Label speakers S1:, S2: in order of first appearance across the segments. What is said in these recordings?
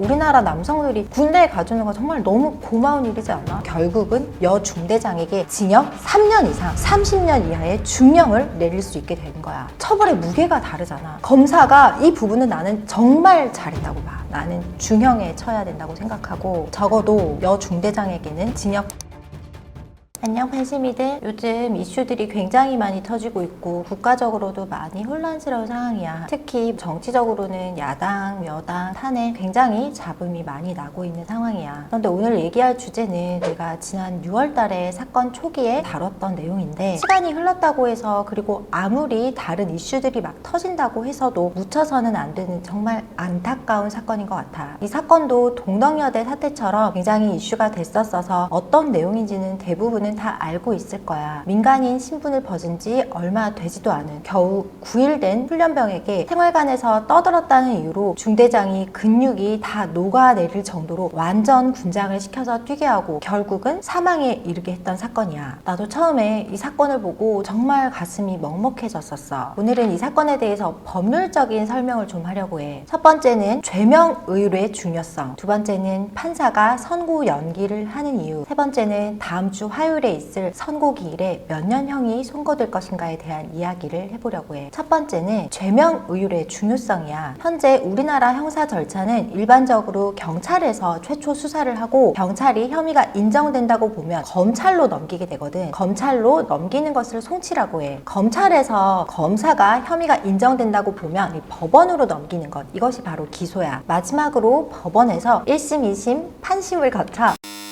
S1: 우리나라 남성들이 군대에 가주는 거 정말 너무 고마운 일이지 않아? 결국은 여중대장에게 징역 3년 이상 30년 이하의 중형을 내릴 수 있게 되는 거야. 처벌의 무게가 다르잖아. 검사가 이 부분은 나는 정말 잘했다고 봐. 나는 중형에 처해야 된다고 생각하고, 적어도 여중대장에게는 징역. 안녕 팬시미들. 요즘 이슈들이 굉장히 많이 터지고 있고 국가적으로도 많이 혼란스러운 상황이야. 특히 정치적으로는 야당, 여당, 탄핵 굉장히 잡음이 많이 나고 있는 상황이야. 그런데 오늘 얘기할 주제는 제가 지난 6월 달에 사건 초기에 다뤘던 내용인데, 시간이 흘렀다고 해서, 그리고 아무리 다른 이슈들이 막 터진다고 해서도 묻혀서는 안 되는 정말 안타까운 사건인 것 같아. 이 사건도 동덕여대 사태처럼 굉장히 이슈가 됐었어서 어떤 내용인지는 대부분은 다 알고 있을 거야. 민간인 신분을 벗은 지 얼마 되지도 않은 겨우 9일 된 훈련병에게 생활관에서 떠들었다는 이유로 중대장이 근육이 다 녹아내릴 정도로 완전 군장을 시켜서 뛰게 하고 결국은 사망에 이르게 했던 사건이야. 나도 처음에 이 사건을 보고 정말 가슴이 먹먹해졌었어. 오늘은 이 사건에 대해서 법률적인 설명을 좀 하려고 해. 첫 번째는 죄명 의뢰의 중요성, 두 번째는 판사가 선고 연기를 하는 이유, 세 번째는 다음 주 화요일에 있을 선고기일에 몇 년형이 선고될 것인가에 대한 이야기를 해보려고 해. 첫 번째는 죄명 의뢰의 중요성이야. 현재 우리나라 형사 절차는 일반적으로 경찰에서 최초 수사를 하고 경찰이 혐의가 인정된다고 보면 검찰로 넘기게 되거든. 검찰로 넘기는 것을 송치라고 해. 검찰에서 검사가 혐의가 인정된다고 보면 이 법원으로 넘기는 것, 이것이 바로 기소야. 마지막으로 법원에서 1심, 2심, 판심을 거쳐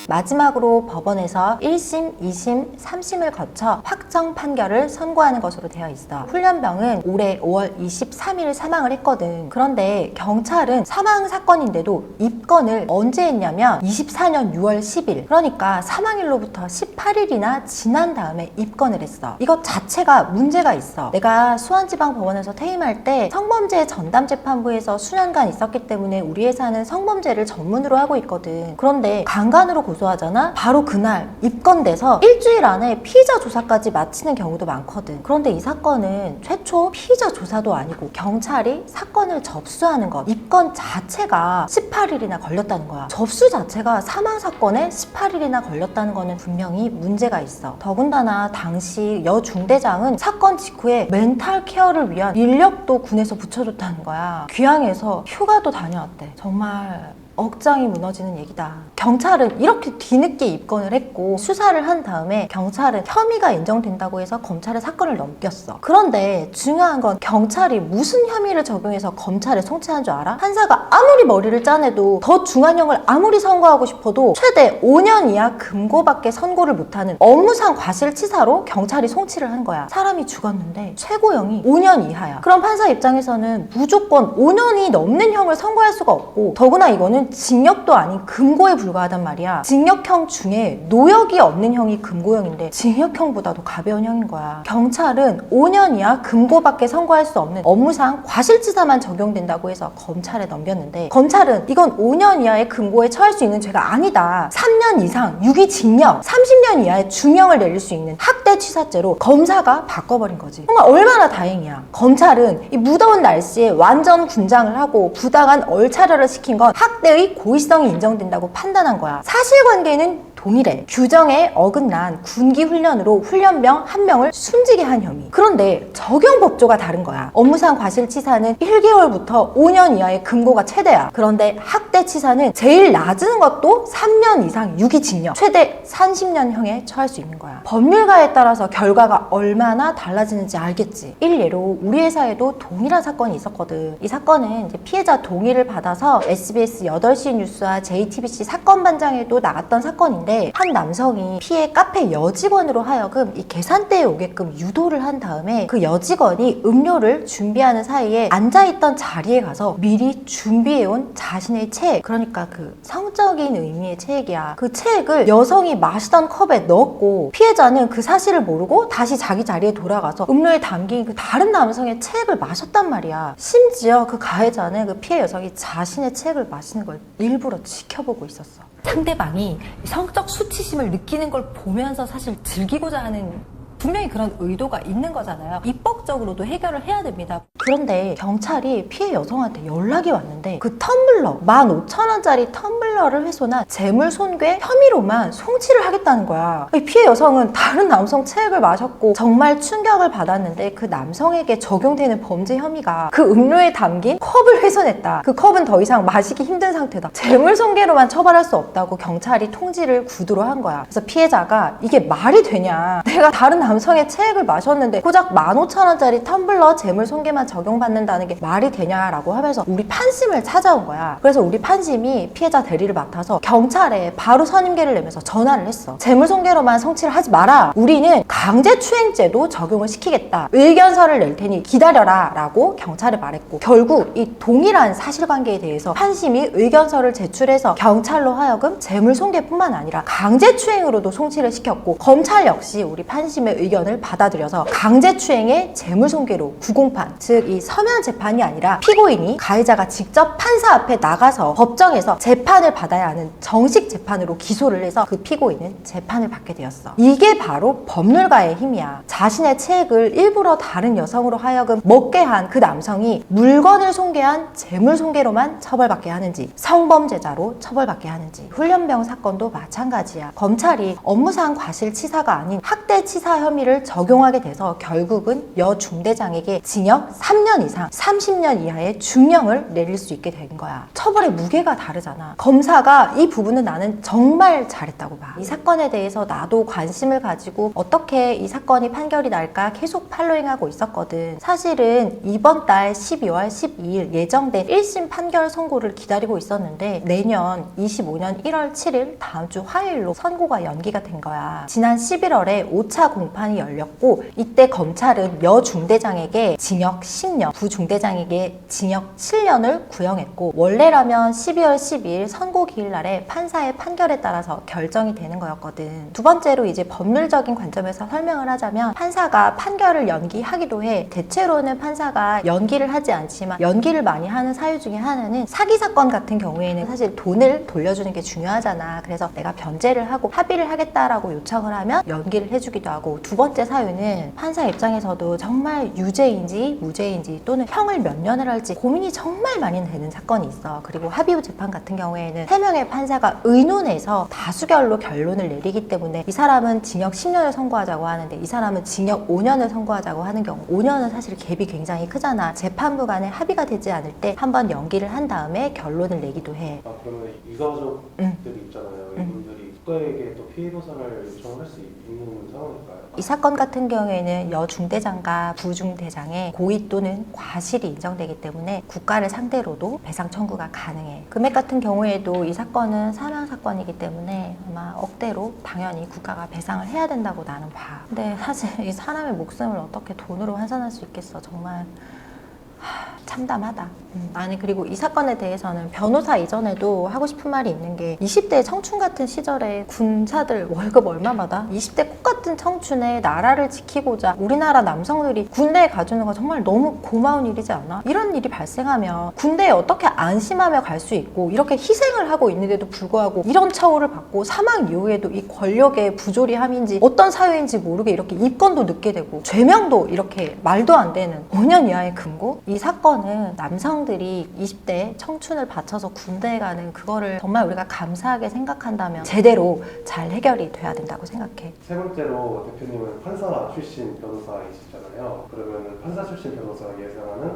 S1: 마지막으로 법원에서 1심, 2심, 3심을 거쳐 확정 판결을 선고하는 것으로 되어 있어. 훈련병은 올해 5월 23일 사망을 했거든. 그런데 경찰은 사망 사건인데도 입건을 언제 했냐면 24년 6월 10일, 그러니까 사망일로부터 18일이나 지난 다음에 입건을 했어. 이것 자체가 문제가 있어. 내가 수원지방법원에서 퇴임할 때 성범죄 전담재판부에서 수년간 있었기 때문에 우리 회사는 성범죄를 전문으로 하고 있거든. 그런데 강간으로 고소하잖아? 바로 그날 입건돼서 일주일 안에 피의자 조사까지 마치는 경우도 많거든. 그런데 이 사건은 최초 피의자 조사도 아니고 경찰이 사건을 접수하는 것, 입건 자체가 18일이나 걸렸다는 거야. 접수 자체가 사망 사건에 18일이나 걸렸다는 거는 분명히 문제가 있어. 더군다나 당시 여중대장은 사건 직후에 멘탈 케어를 위한 인력도 군에서 붙여줬다는 거야. 귀향에서 휴가도 다녀왔대. 정말 억장이 무너지는 얘기다. 경찰은 이렇게 뒤늦게 입건을 했고 수사를 한 다음에 경찰은 혐의가 인정된다고 해서 검찰에 사건을 넘겼어. 그런데 중요한 건 경찰이 무슨 혐의를 적용해서 검찰에 송치한 줄 알아? 판사가 아무리 머리를 짜내도 더 중한형을 아무리 선고하고 싶어도 최대 5년 이하 금고밖에 선고를 못하는 업무상 과실치사로 경찰이 송치를 한 거야. 사람이 죽었는데 최고형이 5년 이하야. 그럼 판사 입장에서는 무조건 5년이 넘는 형을 선고할 수가 없고, 더구나 이거는 징역도 아닌 금고에 불과하단 말이야. 징역형 중에 노역이 없는 형이 금고형인데 징역형보다도 가벼운 형인 거야. 경찰은 5년 이하 금고밖에 선고할 수 없는 업무상 과실치사만 적용된다고 해서 검찰에 넘겼는데, 검찰은 이건 5년 이하의 금고에 처할 수 있는 죄가 아니다, 3년 이상 유기징역, 30년 이하의 중형을 내릴 수 있는 학대치사죄로 검사가 바꿔버린 거지. 정말 얼마나 다행이야. 검찰은 이 무더운 날씨에 완전 군장을 하고 부당한 얼차려를 시킨 건 학대의 고의성이 인정된다고 판단한 거야. 사실관계는 동일해. 규정에 어긋난 군기 훈련으로 훈련병 한 명을 숨지게 한 혐의. 그런데 적용 법조가 다른 거야. 업무상 과실치사는 1개월부터 5년 이하의 금고가 최대야. 그런데 학대치사는 제일 낮은 것도 3년 이상 유기징역, 최대 30년형에 처할 수 있는 거야. 법률가에 따라서 결과가 얼마나 달라지는지 알겠지. 일례로 우리 회사에도 동일한 사건이 있었거든. 이 사건은 이제 피해자 동의를 받아서 SBS 8시 뉴스와 JTBC 사건반장에도 나갔던 사건인데, 한 남성이 피해 카페 여직원으로 하여금 이 계산대에 오게끔 유도를 한 다음에 그 여직원이 음료를 준비하는 사이에 앉아있던 자리에 가서 미리 준비해온 자신의 책, 그러니까 그 성적인 의미의 책이야. 그 책을 여성이 마시던 컵에 넣었고, 피해자는 그 사실을 모르고 다시 자기 자리에 돌아가서 음료에 담긴 그 다른 남성의 책을 마셨단 말이야. 심지어 그 가해자는 그 피해 여성이 자신의 책을 마시는 걸 일부러 지켜보고 있었어. 상대방이 성적 수치심을 느끼는 걸 보면서 사실 즐기고자 하는 분명히 그런 의도가 있는 거잖아요. 입법적으로도 해결을 해야 됩니다. 그런데 경찰이 피해 여성한테 연락이 왔는데 그 텀블러 15,000원짜리 텀블러를 훼손한 재물손괴 혐의로만 송치를 하겠다는 거야. 피해 여성은 다른 남성 체액을 마셨고 정말 충격을 받았는데 그 남성에게 적용되는 범죄 혐의가 그 음료에 담긴 컵을 훼손했다. 그 컵은 더 이상 마시기 힘든 상태다. 재물손괴로만 처벌할 수 없다고 경찰이 통지를 구두로 한 거야. 그래서 피해자가 이게 말이 되냐, 내가 다른 남성의 체액을 마셨는데 고작 15,000원짜리 텀블러 재물손괴만 적용받는다는 게 말이 되냐라고 하면서 우리 판심을 찾아온 거야. 그래서 우리 판심이 피해자 대리를 맡아서 경찰에 바로 선임계를 내면서 전화를 했어. 재물손괴로만 송치를 하지 마라. 우리는 강제추행죄도 적용을 시키겠다. 의견서를 낼 테니 기다려라 라고 경찰에 말했고, 결국 이 동일한 사실관계에 대해서 판심이 의견서를 제출해서 경찰로 하여금 재물손괴뿐만 아니라 강제추행으로도 송치를 시켰고, 검찰 역시 우리 판심의 의견을 받아들여서 강제추행의 재물손괴로 구공판, 즉 이 서면 재판이 아니라 피고인이 가해자가 직접 판사 앞에 나가서 법정에서 재판을 받아야 하는 정식 재판으로 기소를 해서 그 피고인은 재판을 받게 되었어. 이게 바로 법률가의 힘이야. 자신의 체액을 일부러 다른 여성으로 하여금 먹게 한 그 남성이 물건을 손괴한 재물손괴로만 처벌받게 하는지, 성범죄자로 처벌받게 하는지. 훈련병 사건도 마찬가지야. 검찰이 업무상 과실치사가 아닌 학대치사 혐의를 적용하게 돼서 결국은 여 중대장에게 징역 3년 이상 30년 이하의 중형을 내릴 수 있게 된 거야. 처벌의 무게가 다르잖아. 검사가 이 부분은 나는 정말 잘했다고 봐. 이 사건에 대해서 나도 관심을 가지고 어떻게 이 사건이 판결이 날까 계속 팔로잉하고 있었거든. 사실은 이번 달 12월 12일 예정된 1심 판결 선고를 기다리고 있었는데 내년 25년 1월 7일 다음 주 화요일로 선고가 연기가 된 거야. 지난 11월에 5차 공판이 열렸고, 이때 검찰은 여 중대장에게 징역 10년, 부 중대장에게 징역 7년을 구형했고, 원래라면 12월 12일 선고 기일날에 판사의 판결에 따라서 결정이 되는 거였거든. 두 번째로 이제 법률적인 관점에서 설명을 하자면, 판사가 판결을 연기하기도 해. 대체로는 판사가 연기를 하지 않지만 연기를 많이 하는 사유 중에 하나는 사기 사건 같은 경우에는 사실 돈을 돌려주는 게 중요하잖아. 그래서 내가 변제를 하고 합의를 하겠다라고 요청을 하면 연기를 해주기도 하고, 두 번째 사유는 판사 입장에서도 정말 유죄인지 무죄인지 또는 형을 몇 년을 할지 고민이 정말 많이 되는 사건이 있어. 그리고 합의후 재판 같은 경우에는 3명의 판사가 의논해서 다수결로 결론을 내리기 때문에 이 사람은 징역 10년을 선고하자고 하는데 이 사람은 징역 5년을 선고하자고 하는 경우, 5년은 사실 갭이 굉장히 크잖아. 재판부 간에 합의가 되지 않을 때 한번 연기를 한 다음에 결론을 내기도 해.
S2: 그러면 유가족들이 있잖아요. 이분들이 국가에게 또 피해 보상을 요청할 수 있는 상황일까요?
S1: 이 사건 같은 경우에는 여 중대장과 부 중대장의 고의 또는 과실이 인정되기 때문에 국가를 상대로도 배상 청구가 가능해. 금액 같은 경우에도 이 사건은 사망 사건이기 때문에 아마 억대로 당연히 국가가 배상을 해야 된다고 나는 봐. 근데 사실 이 사람의 목숨을 어떻게 돈으로 환산할 수 있겠어. 정말 참담하다. 아니, 그리고 이 사건에 대해서는 변호사 이전에도 하고 싶은 말이 있는 게, 20대 청춘 같은 시절에 군사들 월급 얼마 받아? 20대 꽃 같은 청춘에 나라를 지키고자 우리나라 남성들이 군대에 가주는 건 정말 너무 고마운 일이지 않아? 이런 일이 발생하면 군대에 어떻게 안심하며 갈 수 있고, 이렇게 희생을 하고 있는데도 불구하고 이런 처우를 받고 사망 이후에도 이 권력의 부조리함인지 어떤 사유인지 모르게 이렇게 입건도 늦게 되고 죄명도 이렇게 말도 안 되는 5년 이하의 금고? 이 사건은 남성들이 20대 청춘을 바쳐서 군대에 가는 그거를 정말 우리가 감사하게 생각한다면 제대로 잘 해결이 돼야 된다고 생각해.
S2: 세 번째로 대표님은 판사 출신 변호사이시잖아요. 그러면 판사 출신 변호사가 예상하는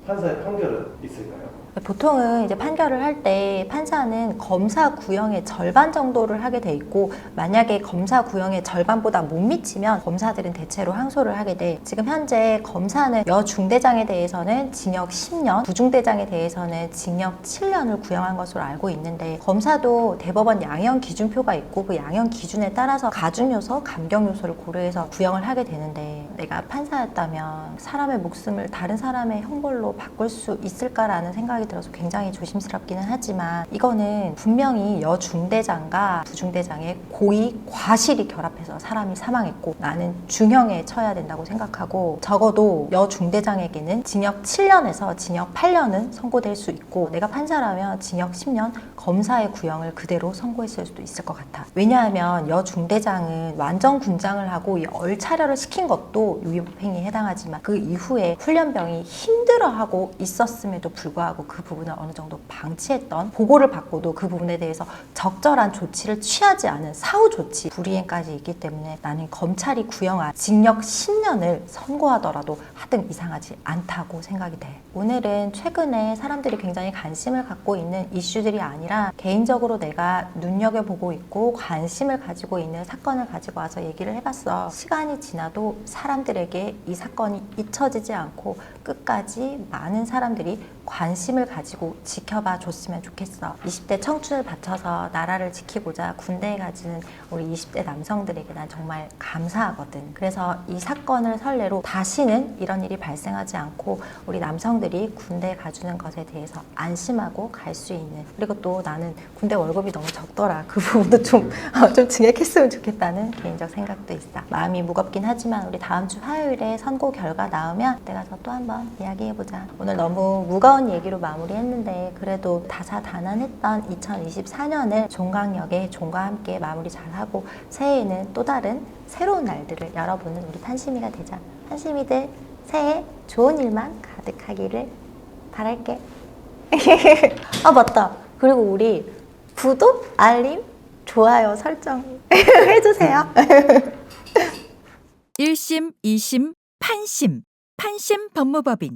S2: 판사의 판결은 있을까요?
S1: 보통은 이제 판결을 할 때 판사는 검사 구형의 절반 정도를 하게 돼 있고, 만약에 검사 구형의 절반보다 못 미치면 검사들은 대체로 항소를 하게 돼. 지금 현재 검사는 여 중대장에 대해서는 징역 10년, 부 중대장에 대해서는 징역 7년을 구형한 것으로 알고 있는데, 검사도 대법원 양형 기준표가 있고 그 양형 기준에 따라서 가중 요소, 감경 요소를 고려해서 구형을 하게 되는데, 내가 판사였다면 사람의 목숨을 다른 사람의 형벌로 바꿀 수 있을까라는 생각이 생각이 들어서 굉장히 조심스럽기는 하지만 이거는 분명히 여중대장과 부중대장의 고의 과실이 결합해서 사람이 사망했고 나는 중형에 처해야 된다고 생각하고 적어도 여중대장에게는 징역 7년에서 징역 8년은 선고될 수 있고 내가 판사라면 징역 10년 검사의 구형을 그대로 선고했을 수도 있을 것 같아. 왜냐하면 여중대장은 완전 군장을 하고 이 얼차려를 시킨 것도 유기법행위에 해당하지만 그 이후에 훈련병이 힘들어하고 있었음에도 불구하고 그 부분을 어느 정도 방치했던 보고를 받고도 그 부분에 대해서 적절한 조치를 취하지 않은 사후 조치 불이행까지 있기 때문에 나는 검찰이 구형한 징역 10년을 선고하더라도 하등 이상하지 않다고 생각이 돼. 오늘은 최근에 사람들이 굉장히 관심을 갖고 있는 이슈들이 아니라 개인적으로 내가 눈여겨보고 있고 관심을 가지고 있는 사건을 가지고 와서 얘기를 해봤어. 시간이 지나도 사람들에게 이 사건이 잊혀지지 않고 끝까지 많은 사람들이 관심을 가지고 지켜봐 줬으면 좋겠어. 20대 청춘을 바쳐서 나라를 지키고자 군대에 가지는 우리 20대 남성들에게 난 정말 감사하거든. 그래서 이 사건을 선례로 다시는 이런 일이 발생하지 않고 우리 남성들이 군대에 가주는 것에 대해서 안심하고 갈 수 있는, 그리고 또 나는 군대 월급이 너무 적더라. 그 부분도 좀 증액했으면 좋겠다는 개인적 생각도 있어. 마음이 무겁긴 하지만 우리 다음 주 화요일에 선고 결과 나오면 내가 또 한번 이야기해보자. 오늘 너무 무거운 얘기로 마무리했는데 그래도 다사다난했던 2024년을 종강역의 종과 함께 마무리 잘하고 새해에는 또 다른 새로운 날들을 열어보는 우리 탄심이가 되자. 탄심이들 새해 좋은 일만 가득하기를 바랄게. 아 맞다. 그리고 우리 구독, 알림, 좋아요 설정 해주세요.
S3: 1심, 2심, 판심, 판심 법무법인